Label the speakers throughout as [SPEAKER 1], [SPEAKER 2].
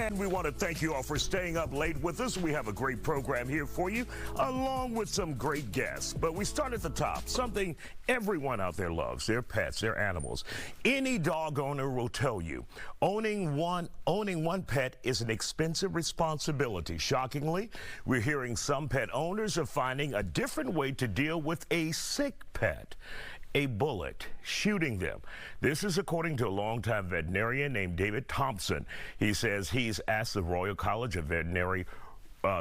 [SPEAKER 1] And we want to thank you all for staying up late with us. We have a great program here for you, along with some great guests. But we start at the top, something everyone out there loves, their pets, their animals. Any dog owner will tell you, owning one pet is an expensive responsibility. Shockingly, we're hearing some pet owners are finding a different way to deal with a sick pet. A bullet, shooting them. This is according to a longtime veterinarian named David Thompson. He says he's asked the Royal College of Veterinary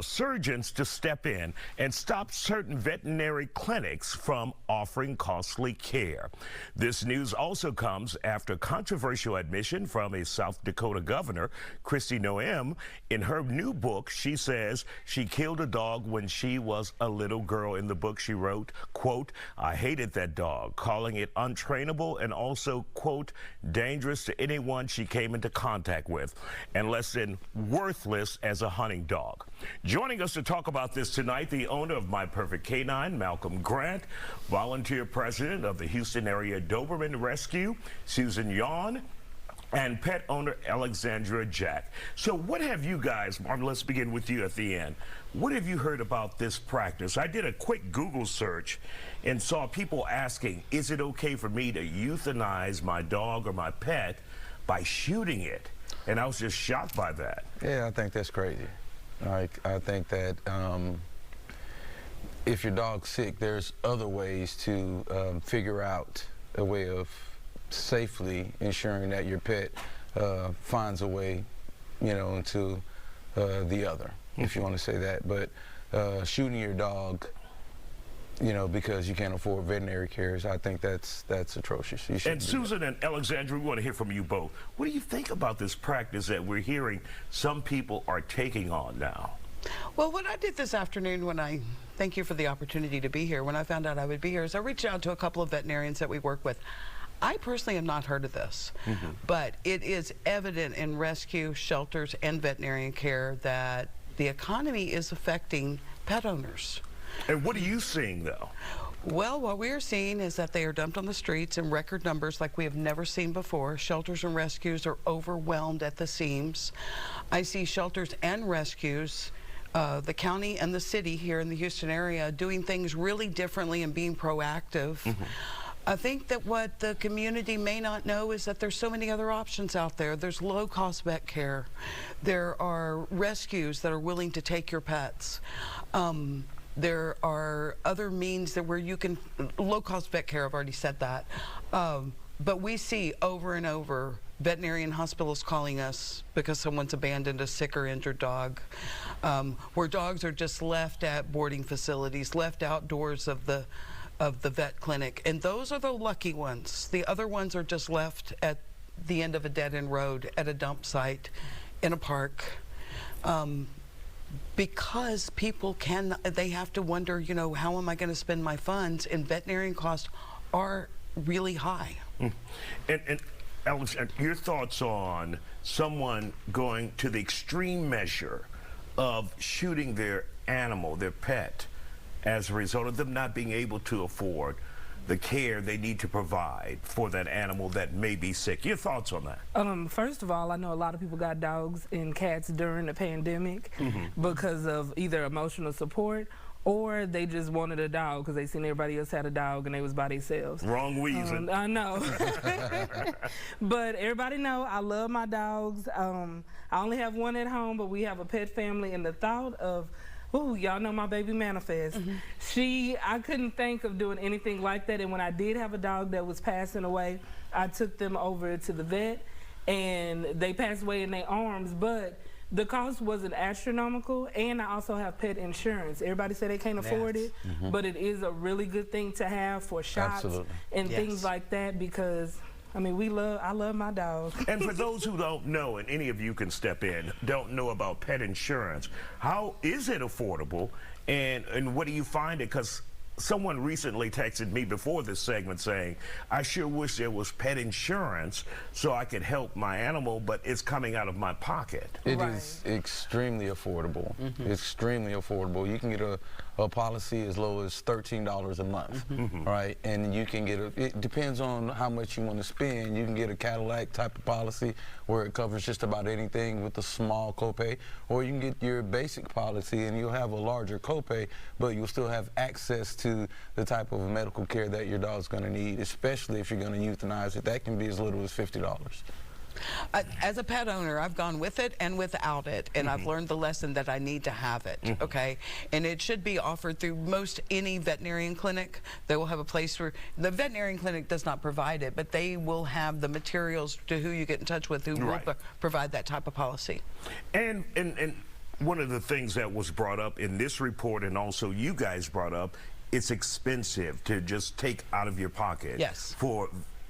[SPEAKER 1] surgeons to step in and stop certain veterinary clinics from offering costly care. This news also comes after controversial admission from a South Dakota governor, Kristi Noem. In her new book, she says she killed a dog when she was a little girl. In the book, she wrote, quote, "I hated that dog," calling it untrainable and also, quote, dangerous to anyone she came into contact with, and less than worthless as a hunting dog. Joining us to talk about this tonight, the owner of My Perfect Canine, Malcolm Grant, volunteer president of the Houston area Doberman Rescue, Susan Yon, and pet owner Alexandra Jack. So what have you guys, Martin, let's begin with you at the end. What have you heard about this practice? I did a quick Google search and saw people asking, is it okay for me to euthanize my dog or my pet by shooting it? And I was just shocked by that.
[SPEAKER 2] Yeah, I think that's crazy. I think that if your dog's sick, there's other ways to figure out a way of safely ensuring that your pet finds a way, you know, into the other, if you want to say that. But shooting your dog, you know, because you can't afford veterinary care, I think that's atrocious.
[SPEAKER 1] And Susan and Alexandra, we want to hear from you both. What do you think about this practice that we're hearing some people are taking on now?
[SPEAKER 3] Well, what I did this afternoon thank you for the opportunity to be here, when I found out I would be here, is I reached out to a couple of veterinarians that we work with. I personally have not heard of this, but it is evident in rescue shelters and veterinarian care that the economy is affecting pet owners.
[SPEAKER 1] And what are you seeing, though?
[SPEAKER 3] Well, what we are seeing is that they are dumped on the streets in record numbers like we have never seen before. Shelters and rescues are overwhelmed at the seams. I see shelters and rescues, the county and the city here in the Houston area, doing things really differently and being proactive. I think that what the community may not know is that there's so many other options out there. There's low-cost vet care. There are rescues that are willing to take your pets. There are other means that where you can, low-cost vet care, I've already said that. But we see over and over veterinarian hospitals calling us because someone's abandoned a sick or injured dog, where dogs are just left at boarding facilities, left outdoors of the vet clinic. And those are the lucky ones. The other ones are just left at the end of a dead-end road, at a dump site, in a park. Because people they have to wonder, you know, how am I going to spend my funds? And veterinarian costs are really high.
[SPEAKER 1] And Alex, your thoughts on someone going to the extreme measure of shooting their animal, their pet, as a result of them not being able to afford the care they need to provide for that animal that may be sick. Your thoughts on that?
[SPEAKER 4] First of all, I know a lot of people got dogs and cats during the pandemic because of either emotional support or they just wanted a dog because they seen everybody else had a dog and they was by themselves.
[SPEAKER 1] Wrong reason.
[SPEAKER 4] I know. But everybody know I love my dogs. I only have one at home, but we have a pet family, and the thought of, ooh, y'all know my baby Manifest. I couldn't think of doing anything like that. And when I did have a dog that was passing away, I took them over to the vet and they passed away in their arms, but the cost wasn't astronomical. And I also have pet insurance. Everybody say they can't afford it, but it is a really good thing to have for shots and things like that, because I mean, I love my dog.
[SPEAKER 1] And for those who don't know, and any of you can step in, don't know about pet insurance, how is it affordable, and what do you find it? Because someone recently texted me before this segment saying, I sure wish there was pet insurance so I could help my animal, but it's coming out of my pocket.
[SPEAKER 2] It is extremely affordable. Extremely affordable. You can get a policy as low as $13 a month, right? And you can get it depends on how much you want to spend. You can get a Cadillac type of policy where it covers just about anything with a small copay, or you can get your basic policy and you'll have a larger copay, but you'll still have access to the type of medical care that your dog's going to need, especially if you're going to euthanize it. That can be as little as $50.
[SPEAKER 3] As a pet owner, I've gone with it and without it, and I've learned the lesson that I need to have it, okay? And it should be offered through any veterinarian clinic. They will have a place where the veterinarian clinic does not provide it, but they will have the materials to who you get in touch with who will provide that type of policy.
[SPEAKER 1] And one of the things that was brought up in this report, and also you guys brought up, it's expensive to just take out of your pocket.
[SPEAKER 3] Yes.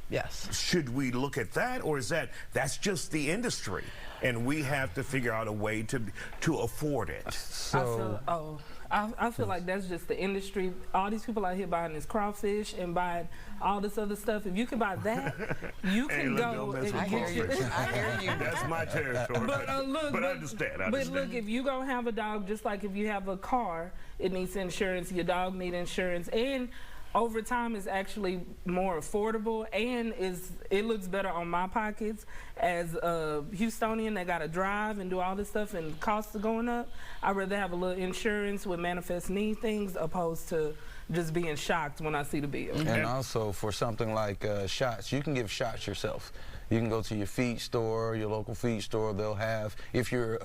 [SPEAKER 3] Yes.
[SPEAKER 1] Should we look at that, or is that's just the industry, and we have to figure out a way to afford it?
[SPEAKER 2] So
[SPEAKER 4] I feel like that's just the industry. All these people out here buying this crawfish and buying all this other stuff. If you can buy that, you can go.
[SPEAKER 3] I hear you. I hear you.
[SPEAKER 1] That's my territory. But I understand.
[SPEAKER 4] But look, if you're going to have a dog, just like if you have a car, it needs insurance. Your dog needs insurance. And over time, it's actually more affordable, and it looks better on my pockets as a Houstonian that got to drive and do all this stuff, and costs are going up. I'd rather have a little insurance with manifest need things opposed to just being shocked when I see the bill.
[SPEAKER 2] And also for something like shots, you can give shots yourself. You can go to your feed store, your local feed store. They'll have, if you're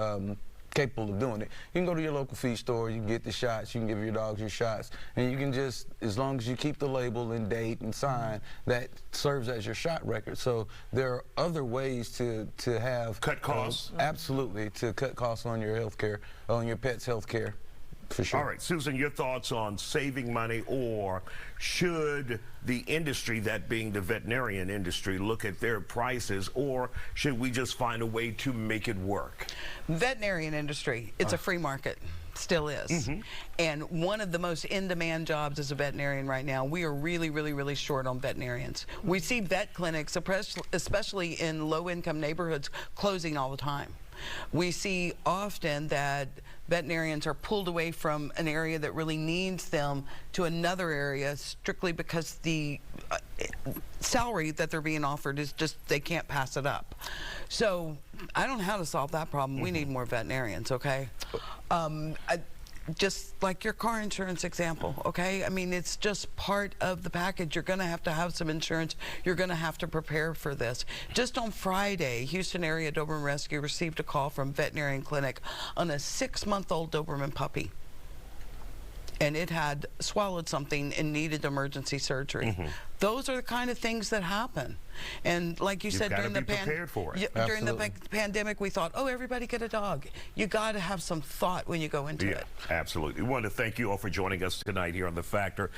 [SPEAKER 2] capable of doing it, you can go to your local feed store, you can get the shots, you can give your dogs your shots, and you can just, as long as you keep the label and date and sign, that serves as your shot record. So there are other ways to have
[SPEAKER 1] cut costs.
[SPEAKER 2] Absolutely, to cut costs on your health care, on your pet's health care. For sure.
[SPEAKER 1] All right, Susan, your thoughts on saving money, or should the industry, that being the veterinarian industry, look at their prices, or should we just find a way to make it work?
[SPEAKER 3] Veterinarian industry, it's a free market. Still is. And one of the most in-demand jobs as a veterinarian right now, we are really, really, really short on veterinarians. We see vet clinics, especially in low-income neighborhoods, closing all the time. We see often that veterinarians are pulled away from an area that really needs them to another area strictly because the salary that they're being offered is just, they can't pass it up. So I don't know how to solve that problem. We need more veterinarians, okay? Just like your car insurance example, okay? I mean, it's just part of the package. You're going to have some insurance. You're going to have to prepare for this. Just on Friday, Houston area Doberman Rescue received a call from veterinarian clinic on a 6-month-old Doberman puppy. And it had swallowed something and needed emergency surgery. Those are the kind of things that happen. And like you said, during the pandemic, we thought, oh, everybody get a dog. You got to have some thought when you go into it.
[SPEAKER 1] Absolutely. We want to thank you all for joining us tonight here on The Factor.